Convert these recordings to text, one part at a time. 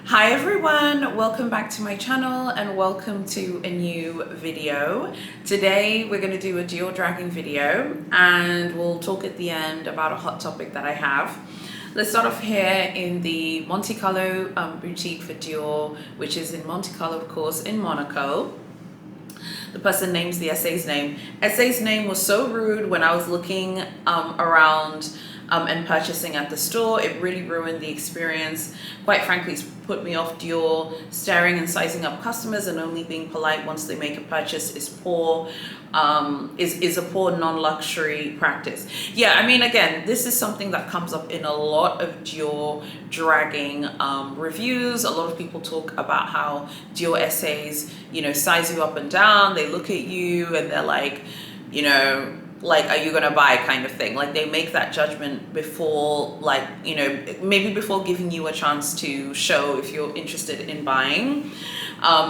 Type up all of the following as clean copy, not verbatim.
Hi everyone, welcome back to my channel and welcome to a new video. Today we're going to do a Dior dragging video and we'll talk at the end about a hot topic that I have. Let's start off here in the Monte Carlo boutique for Dior, which is in Monte Carlo, of course, in Monaco. The person names the SA's name. SA's name was so rude when I was looking around and purchasing at the store. It really ruined the experience. Quite frankly, it's put me off Dior. Staring and sizing up customers and only being polite once they make a purchase is poor. Is a poor non-luxury practice. Yeah, I mean, again, this is something that comes up in a lot of Dior dragging reviews. A lot of people talk about how Dior SAs, size you up and down. They look at you and they're like, like, are you gonna buy kind of thing. Like, they make that judgment before, like, maybe before giving you a chance to show if you're interested in buying.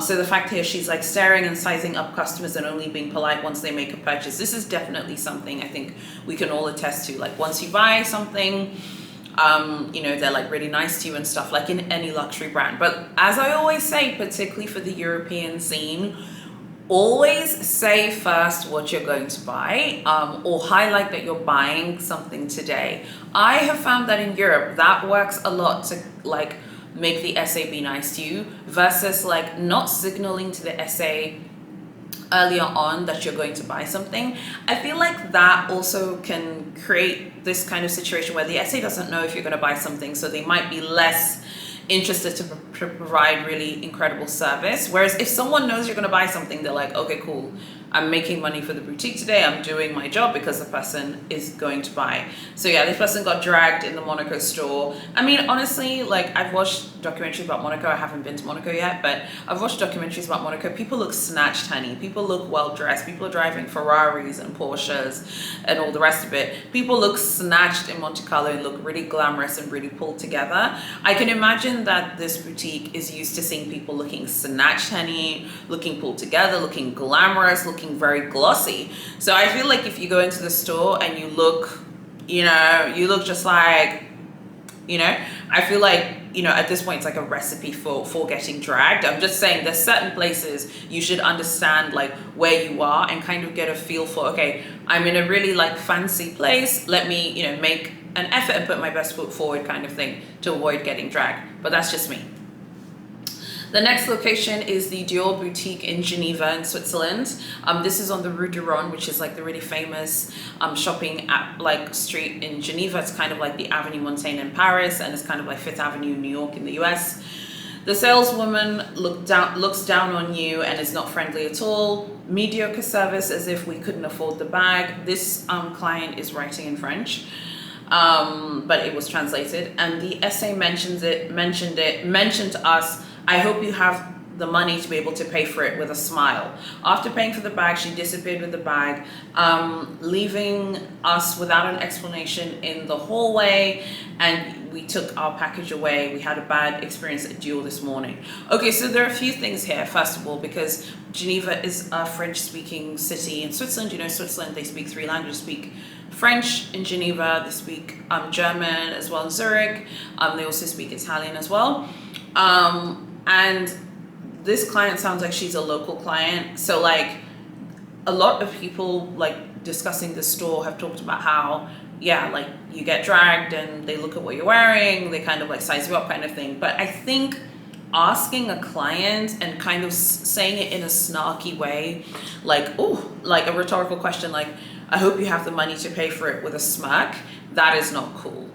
So the fact here, she's like staring and sizing up customers and only being polite once they make a purchase. This is definitely something I think we can all attest to. Like, once you buy something, they're like really nice to you and stuff, like in any luxury brand. But as I always say, particularly for the European scene, always say first what you're going to buy, or highlight that you're buying something today. I have found that in Europe that works a lot to like make the SA be nice to you versus like not signaling to the SA earlier on that you're going to buy something. I feel like that also can create this kind of situation where the SA doesn't know if you're going to buy something, so they might be less interested to provide really incredible service. Whereas if someone knows you're going to buy something, they're like, okay, cool, I'm making money for the boutique today, I'm doing my job because the person is going to buy. So yeah, this person got dragged in the Monaco store. I mean, honestly, like, I've watched documentaries about Monaco. I haven't been to Monaco yet, but I've watched documentaries about Monaco. People look snatched, honey. People look well dressed. People are driving Ferraris and Porsches and all the rest of it. People look snatched in Monte Carlo and look really glamorous and really pulled together. I can imagine that this boutique is used to seeing people looking snatched, honey, looking pulled together, looking glamorous, looking very glossy. So I feel like if you go into the store and you look, you look just like, I feel like, at this point it's like a recipe for getting dragged. I'm just saying there's certain places you should understand like where you are and kind of get a feel for, okay, I'm in a really like fancy place, let me, make an effort and put my best foot forward kind of thing to avoid getting dragged. But that's just me. The next location is the Dior boutique in Geneva in Switzerland. This is on the Rue du Rhône, which is like the really famous shopping street in Geneva. It's kind of like the Avenue Montaigne in Paris, and it's kind of like Fifth Avenue in New York in the US. The saleswoman looks down on you and is not friendly at all. Mediocre service, as if we couldn't afford the bag. This client is writing in French. But it was translated, and the essay mentioned to us, I hope you have the money to be able to pay for it, with a smile. After paying for the bag, she disappeared with the bag, leaving us without an explanation in the hallway, and we took our package away. We had a bad experience at Dior this morning. Okay, so there are a few things here. First of all, because Geneva is a French-speaking city in Switzerland. Switzerland, they speak 3 languages. Speak French in Geneva, they speak German as well in Zurich. They also speak Italian as well. And this client sounds like she's a local client. So like a lot of people like discussing the store have talked about how, yeah, like you get dragged and they look at what you're wearing, they kind of like size you up kind of thing. But I think asking a client and kind of saying it in a snarky way, like, oh, like a rhetorical question, like, I hope you have the money to pay for it, with a smirk, that is not cool.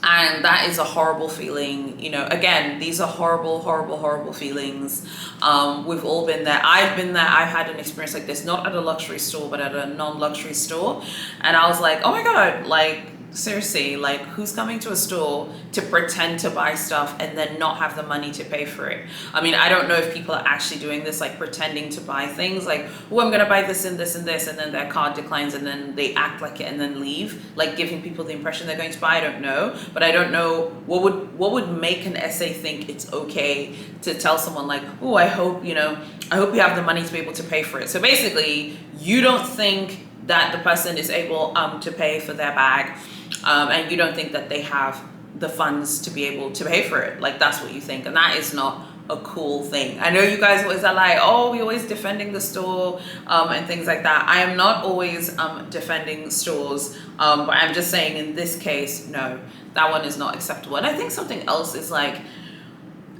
And that is a horrible feeling. Again, these are horrible, horrible, horrible feelings. We've all been there. I've been there. I've had an experience like this, not at a luxury store, but at a non-luxury store. And I was like, oh my God, like, seriously, like, who's coming to a store to pretend to buy stuff and then not have the money to pay for it? I mean, I don't know if people are actually doing this, like pretending to buy things, like, oh, I'm gonna buy this and this and this, and then their card declines and then they act like it and then leave, like giving people the impression they're going to buy. I don't know, but I don't know what would make an SA think it's okay to tell someone like, oh, I hope you have the money to be able to pay for it. So basically, you don't think that the person is able to pay for their bag, and you don't think that they have the funds to be able to pay for it. Like, that's what you think, and that is not a cool thing. I know you guys always are like, oh, we always defending the store and things like that. I am not always defending stores, but I'm just saying in this case, no, that one is not acceptable. And I think something else is like,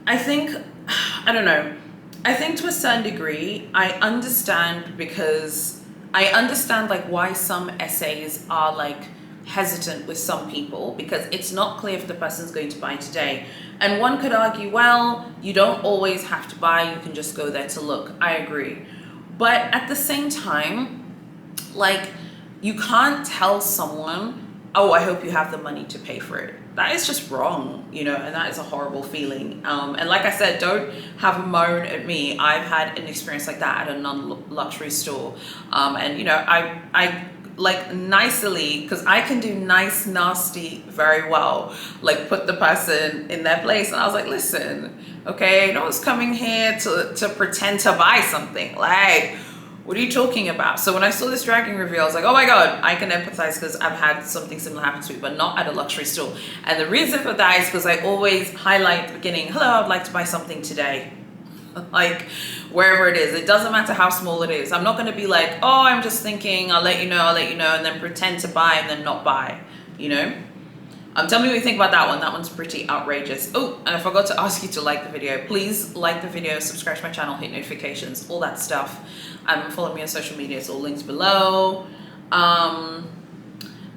I think to a certain degree, I understand like why some essays are like hesitant with some people, because it's not clear if the person's going to buy today. And one could argue, well, you don't always have to buy, you can just go there to look. I agree. But at the same time, like, you can't tell someone, oh, I hope you have the money to pay for it. That is just wrong, you know, and that is a horrible feeling. And like I said, don't have a moan at me. I've had an experience like that at a non-luxury store. And, you know, I like nicely, because I can do nice nasty very well, like put the person in their place. And I was like, listen, okay, no one's coming here to pretend to buy something. Like, what are you talking about? So when I saw this dragging review, I was like, oh my God, I can empathize, because I've had something similar happen to me, but not at a luxury store. And the reason for that is because I always highlight at the beginning, hello, I'd like to buy something today. Like, wherever it is, it doesn't matter how small it is. I'm not going to be like, oh, I'm just thinking, I'll let you know, and then pretend to buy and then not buy, you know. Tell me what you think about that one. That one's pretty outrageous. Oh, and I forgot to ask you to like the video. Please like the video, subscribe to my channel, hit notifications, all that stuff. Follow me on social media, it's all links below.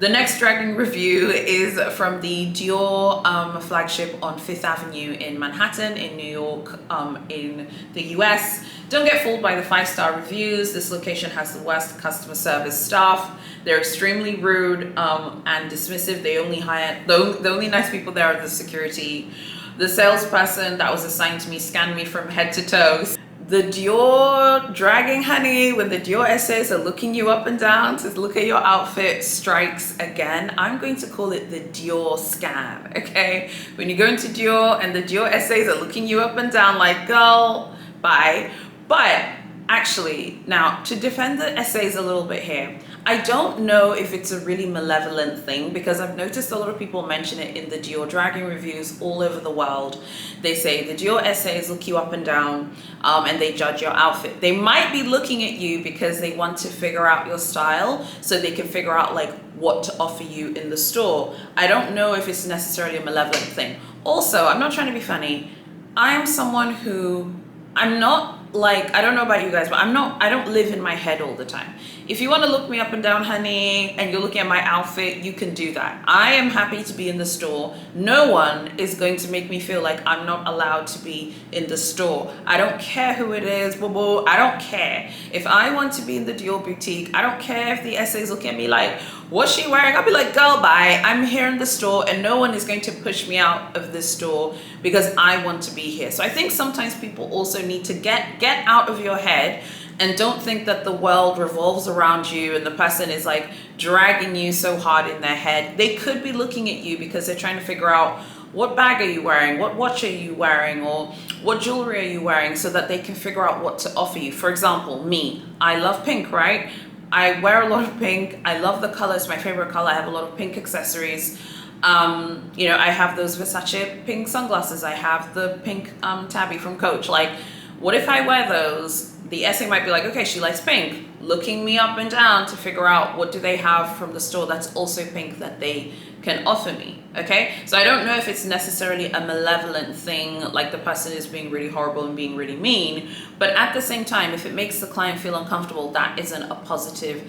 The next dragging review is from the Dior flagship on 5th Avenue in Manhattan, in New York, in the US. Don't get fooled by the 5-star reviews. This location has the worst customer service staff. They're extremely rude and dismissive. They only hire, the only nice people there are the security. The salesperson that was assigned to me scanned me from head to toe. The Dior dragging, honey, when the Dior essays are looking you up and down to look at your outfit, strikes again. I'm going to call it the Dior scam, okay? When you go into Dior and the Dior essays are looking you up and down like, girl, bye. But actually, now, to defend the essays a little bit here, I don't know if it's a really malevolent thing, because I've noticed a lot of people mention it in the Dior dragging reviews all over the world. They say the Dior essays look you up and down and they judge your outfit. They might be looking at you because they want to figure out your style so they can figure out like what to offer you in the store. I don't know if it's necessarily a malevolent thing. Also, I'm not trying to be funny. I'm someone who, I'm not like, I don't know about you guys, but I don't live in my head all the time. If you want to look me up and down, honey, and you're looking at my outfit, you can do that. I am happy to be in the store. No one is going to make me feel like I'm not allowed to be in the store. I don't care who it is, boo boo. I don't care. If I want to be in the Dior boutique, I don't care if the essays look at me like, what's she wearing? I'll be like, girl, bye. I'm here in the store, and no one is going to push me out of this store because I want to be here. So I think sometimes people also need to get out of your head and don't think that the world revolves around you and the person is like dragging you so hard in their head. They could be looking at you because they're trying to figure out, what bag are you wearing? What watch are you wearing? Or what jewelry are you wearing, so that they can figure out what to offer you. For example, me, I love pink, right? I wear a lot of pink. I love the color. It's my favorite color. I have a lot of pink accessories. You know, I have those Versace pink sunglasses. I have the pink tabby from Coach. Like, what if I wear those? The essay might be like, okay, she likes pink, looking me up and down to figure out what do they have from the store that's also pink that they can offer me, okay? So I don't know if it's necessarily a malevolent thing, like the person is being really horrible and being really mean, but at the same time, if it makes the client feel uncomfortable, that isn't a positive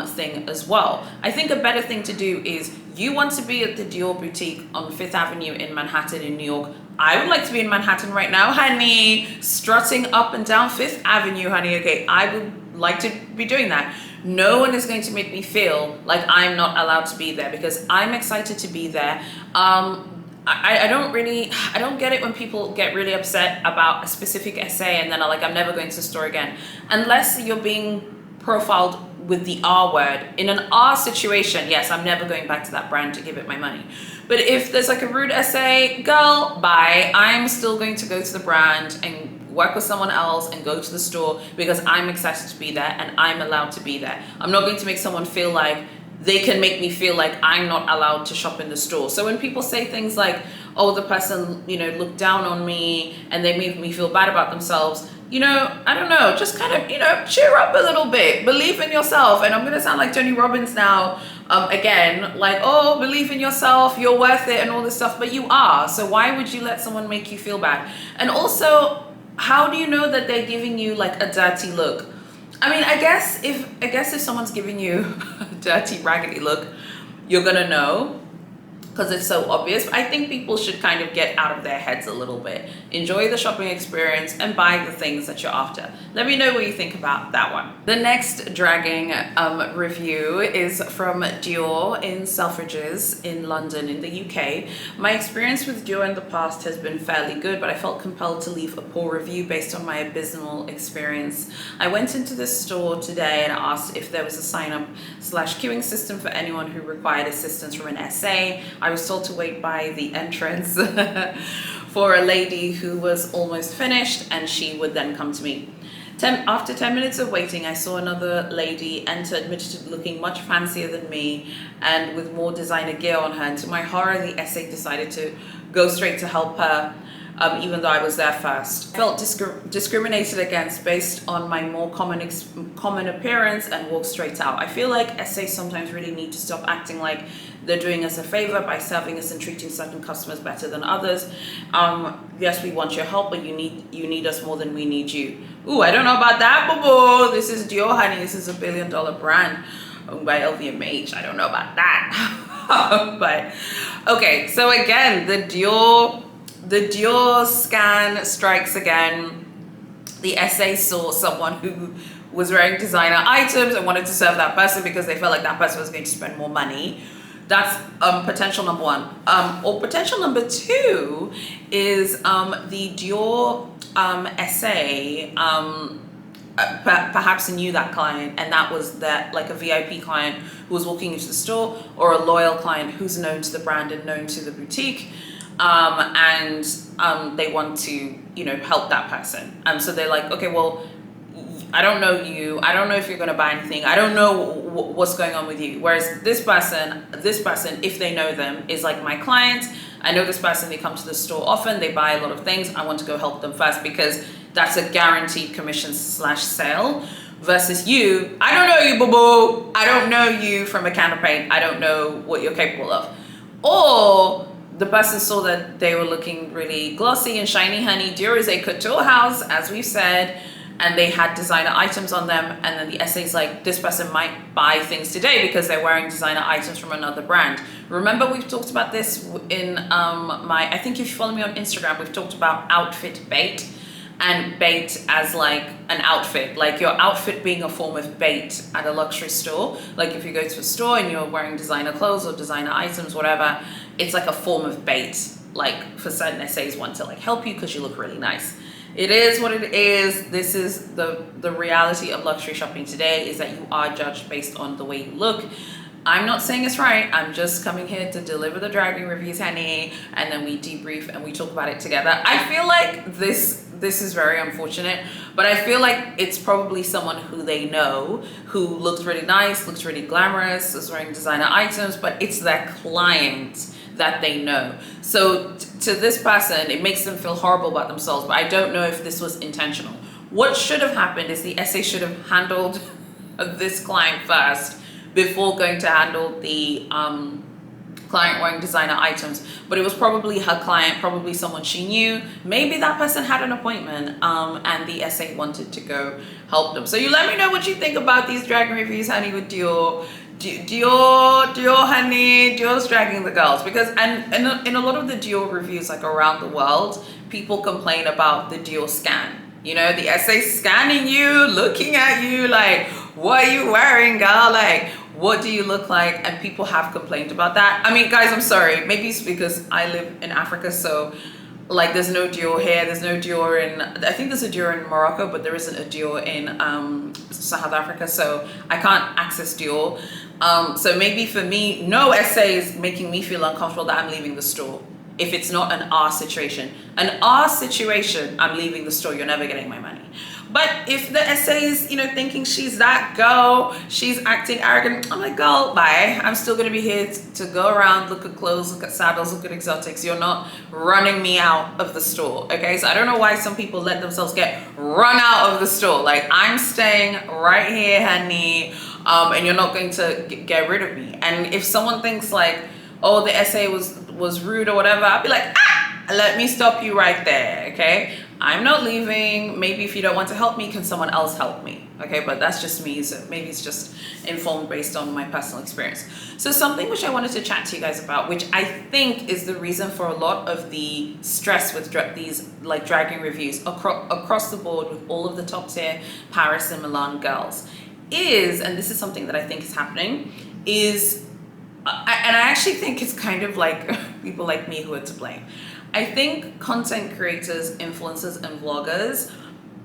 thing as well. I think a better thing to do is, you want to be at the Dior boutique on 5th Avenue in Manhattan in New York. I would like to be in Manhattan right now, honey, strutting up and down 5th Avenue, honey, okay? I would like to be doing that. No one is going to make me feel like I'm not allowed to be there, because I'm excited to be there. I don't get it when people get really upset about a specific essay and then are like, I'm never going to the store again. Unless you're being profiled with the R word. In an R situation, yes, I'm never going back to that brand to give it my money. But if there's like a rude essay, girl, bye. I'm still going to go to the brand and work with someone else and go to the store because I'm excited to be there and I'm allowed to be there. I'm not going to make someone feel like they can make me feel like I'm not allowed to shop in the store. So when people say things like, oh, the person, you know, looked down on me and they made me feel bad about themselves, you know, I don't know, just kind of, you know, cheer up a little bit, believe in yourself. And I'm going to sound like Tony Robbins now, again, like, oh, believe in yourself, you're worth it and all this stuff, but you are. So why would you let someone make you feel bad? And also, how do you know that they're giving you like a dirty look? I mean, I guess if someone's giving you a dirty, raggedy look, you're gonna know because it's so obvious. But I think people should kind of get out of their heads a little bit, enjoy the shopping experience and buy the things that you're after. Let me know what you think about that one. The next dragging review is from Dior in Selfridges in London in the UK. My experience with Dior in the past has been fairly good, but I felt compelled to leave a poor review based on my abysmal experience. I went into this store today and asked if there was a sign-up/queuing system for anyone who required assistance from an SA. I was told to wait by the entrance for a lady who was almost finished and she would then come to me. After 10 minutes of waiting, I saw another lady enter, admittedly looking much fancier than me and with more designer gear on her. And to my horror, the SA decided to go straight to help her, even though I was there first. I felt discriminated against based on my more common appearance and walked straight out. I feel like SAs sometimes really need to stop acting like they're doing us a favor by serving us and treating certain customers better than others. Yes, we want your help, but you need us more than we need you. Ooh, I don't know about that, boo-boo. This is Dior, honey. This is a $1 billion brand owned by LVMH. I don't know about that. But okay, so again, the Dior scan strikes again. The SA saw someone who was wearing designer items and wanted to serve that person because they felt like that person was going to spend more money. That's potential number one. Or potential number two is the Dior SA perhaps knew that client, and that was like a VIP client who was walking into the store, or a loyal client who's known to the brand and known to the boutique. And they want to, you know, help that person. So they're like, okay, well, I don't know you. I don't know if you're going to buy anything. I don't know what's going on with you. Whereas this person, if they know them, is like my client. I know this person, they come to the store often, they buy a lot of things. I want to go help them first because that's a guaranteed commission/sale. Versus you, I don't know you, boo-boo. I don't know you from a can of paint. I don't know what you're capable of. Or the person saw that they were looking really glossy and shiny, honey. Dior is a couture house, as we've said, and they had designer items on them. And then the SA's like, this person might buy things today because they're wearing designer items from another brand. Remember, we've talked about this in I think if you follow me on Instagram, we've talked about outfit bait. And bait as like an outfit, like your outfit being a form of bait at a luxury store. Like if you go to a store and you're wearing designer clothes or designer items, whatever, it's like a form of bait. Like for certain SAs want to like help you because you look really nice. It is what it is. This is the reality of luxury shopping today, is that you are judged based on the way you look. I'm not saying it's right. I'm just coming here to deliver the dragging reviews, honey, and then we debrief and we talk about it together. I feel like this is very unfortunate, but I feel like it's probably someone who they know, who looks really nice, looks really glamorous, is wearing designer items, but it's their client that they know. So to this person, it makes them feel horrible about themselves, but I don't know if this was intentional. What should have happened is the SA should have handled this client first before going to handle the client wearing designer items. But it was probably her client, probably someone she knew. Maybe that person had an appointment and the SA wanted to go help them. So you let me know what you think about these dragging reviews, honey, with Dior. Dior, honey, Dior's dragging the girls. Because and in a lot of the Dior reviews, like around the world, people complain about the Dior scan. You know, the SA scanning you, looking at you like, what are you wearing, girl? Like, what do you look like? And people have complained about that. I mean, guys, I'm sorry. Maybe it's because I live in Africa, so like there's no Dior here. There's no Dior in, I think there's a Dior in Morocco, but there isn't a Dior in South Africa, so I can't access Dior. So maybe for me, no SA is making me feel uncomfortable that I'm leaving the store. If it's not an R situation. An R situation, I'm leaving the store, you're never getting my money. But if the essay is, you know, thinking she's that girl, she's acting arrogant, I'm like, girl, bye. I'm still gonna be here to go around, look at clothes, look at saddles, look at exotics. You're not running me out of the store, okay? So I don't know why some people let themselves get run out of the store. Like, I'm staying right here, honey, and you're not going to get rid of me. And if someone thinks like, oh, the essay was rude or whatever, I'll be like, let me stop you right there, okay? I'm not leaving. Maybe if you don't want to help me, can someone else help me? Okay, but that's just me, so maybe it's just informed based on my personal experience. So something which I wanted to chat to you guys about, which I think is the reason for a lot of the stress with these like dragging reviews across the board with all of the top tier Paris and Milan girls, is, and this is something that I think is happening, is, and I actually think it's kind of like people like me who are to blame. I think content creators, influencers, and vloggers,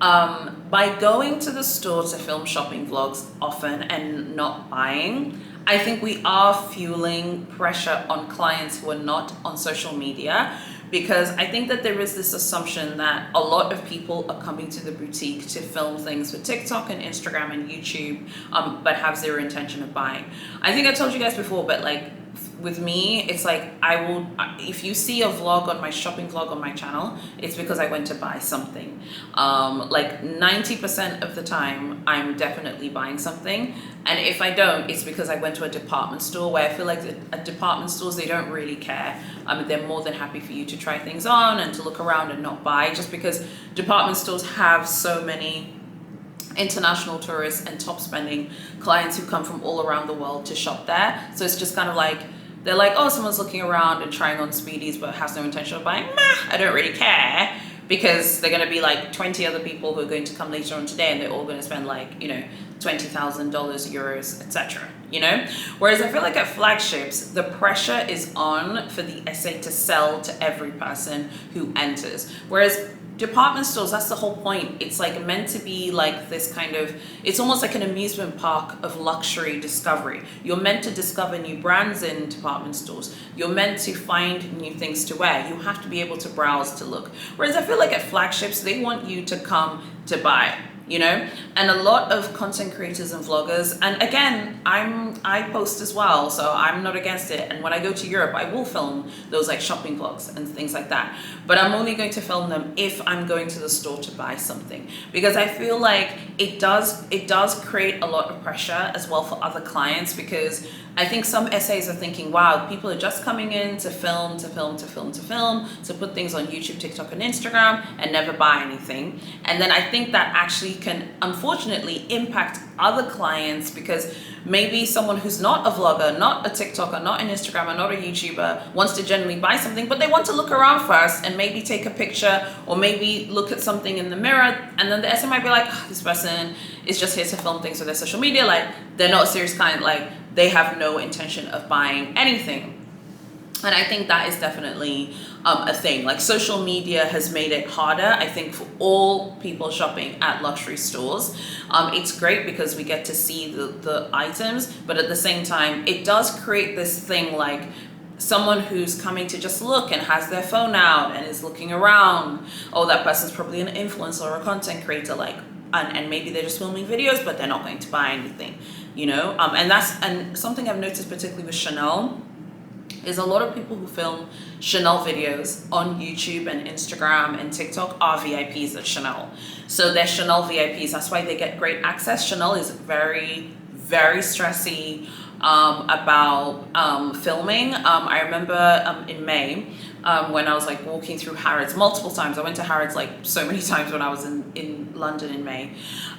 by going to the store to film shopping vlogs often and not buying, I think we are fueling pressure on clients who are not on social media, because I think that there is this assumption that a lot of people are coming to the boutique to film things for TikTok and Instagram and YouTube, but have zero intention of buying. I think I told you guys before, but like, with me, it's like, I will, if you see a vlog on my shopping vlog on my channel, it's because I went to buy something. Like 90% of the time, I'm definitely buying something. And if I don't, it's because I went to a department store, where I feel like at department stores, they don't really care. They're more than happy for you to try things on and to look around and not buy, just because department stores have so many international tourists and top spending clients who come from all around the world to shop there. So it's just kind of like, they're like, oh, someone's looking around and trying on speedies but has no intention of buying. I don't really care, because they're going to be like 20 other people who are going to come later on today, and they're all going to spend like, you know, $20,000, euros, etc. You know? Whereas I feel like at flagships, the pressure is on for the essay to sell to every person who enters. Whereas department stores, that's the whole point. It's like meant to be like this kind of, it's almost like an amusement park of luxury discovery. You're meant to discover new brands in department stores. You're meant to find new things to wear. You have to be able to browse, to look. Whereas I feel like at flagships, they want you to come to buy, you know? And a lot of content creators and vloggers, and again, I post as well, so I'm not against it. And when I go to Europe, I will film those like shopping vlogs and things like that. But I'm only going to film them if I'm going to the store to buy something, because I feel like it does create a lot of pressure as well for other clients, because I think some essays are thinking, wow, people are just coming in to film, to put things on YouTube, TikTok, and Instagram, and never buy anything. And then I think that actually can unfortunately impact other clients, because maybe someone who's not a vlogger, not a TikToker, not an Instagrammer, not a YouTuber, wants to generally buy something, but they want to look around first and maybe take a picture, or maybe look at something in the mirror, and then the essay might be like, oh, this person is just here to film things for their social media, like they're not a serious client, like they have no intention of buying anything. And I think that is definitely a thing. Like, social media has made it harder, I think, for all people shopping at luxury stores. It's great because we get to see the items, but at the same time, it does create this thing like someone who's coming to just look and has their phone out and is looking around. Oh, that person's probably an influencer or a content creator, like, and maybe they're just filming videos, but they're not going to buy anything, you know? And something I've noticed particularly with Chanel is a lot of people who film Chanel videos on YouTube and Instagram and TikTok are VIPs at Chanel. So they're Chanel VIPs. That's why they get great access. Chanel is very, very stressy about filming. I remember in May, when I was like walking through Harrods multiple times. I went to Harrods like so many times when I was in London in May.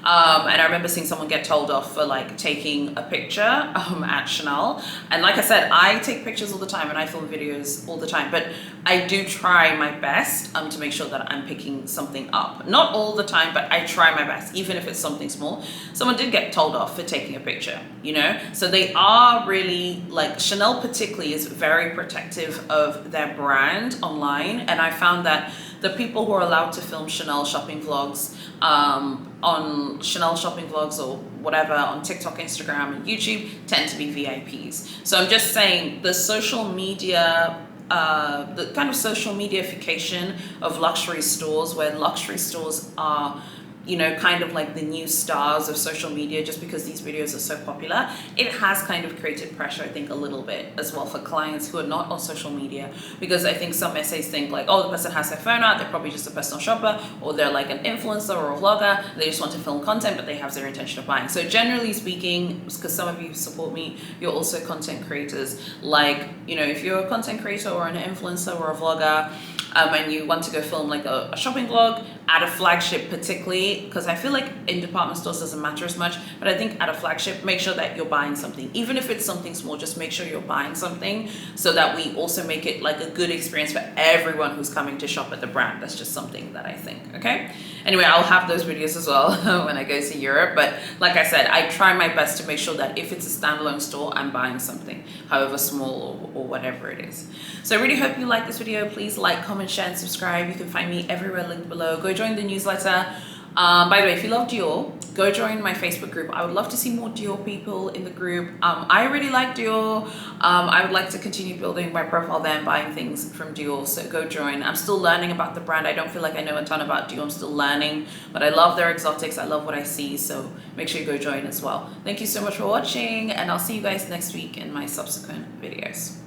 And I remember seeing someone get told off for like taking a picture at Chanel. And like I said, I take pictures all the time and I film videos all the time, but I do try my best to make sure that I'm picking something up. Not all the time, but I try my best, even if it's something small. Someone did get told off for taking a picture, you know? So they are really, like, Chanel particularly is very protective of their brand online. And I found that the people who are allowed to film Chanel shopping vlogs on Chanel shopping vlogs or whatever on TikTok, Instagram, and YouTube tend to be VIPs. So I'm just saying the social media, the kind of social mediaification of luxury stores, where luxury stores are you know, kind of like the new stars of social media just because these videos are so popular, it has kind of created pressure, I think, a little bit as well for clients who are not on social media, because I think some essays think like, oh, the person has their phone out, they're probably just a personal shopper, or they're like an influencer or a vlogger, they just want to film content, but they have zero intention of buying. So generally speaking, because some of you support me, you're also content creators. Like, you know, if you're a content creator or an influencer or a vlogger, and you want to go film like a shopping vlog at a flagship, particularly, because I feel like in department stores doesn't matter as much, but I think at a flagship, make sure that you're buying something. Even if it's something small, just make sure you're buying something so that we also make it like a good experience for everyone who's coming to shop at the brand. That's just something that I think, okay? Anyway, I'll have those videos as well when I go to Europe, but like I said, I try my best to make sure that if it's a standalone store, I'm buying something, however small or whatever it is. So I really hope you like this video. Please like, comment, share, and subscribe. You can find me everywhere linked below. Go join the newsletter. By the way, if you love Dior, go join my Facebook group. I would love to see more Dior people in the group. I really like Dior. I would like to continue building my profile there and buying things from Dior, so go join. I'm still learning about the brand. I don't feel like I know a ton about Dior. I'm still learning, but I love their exotics. I love what I see, so make sure you go join as well. Thank you so much for watching, and I'll see you guys next week in my subsequent videos.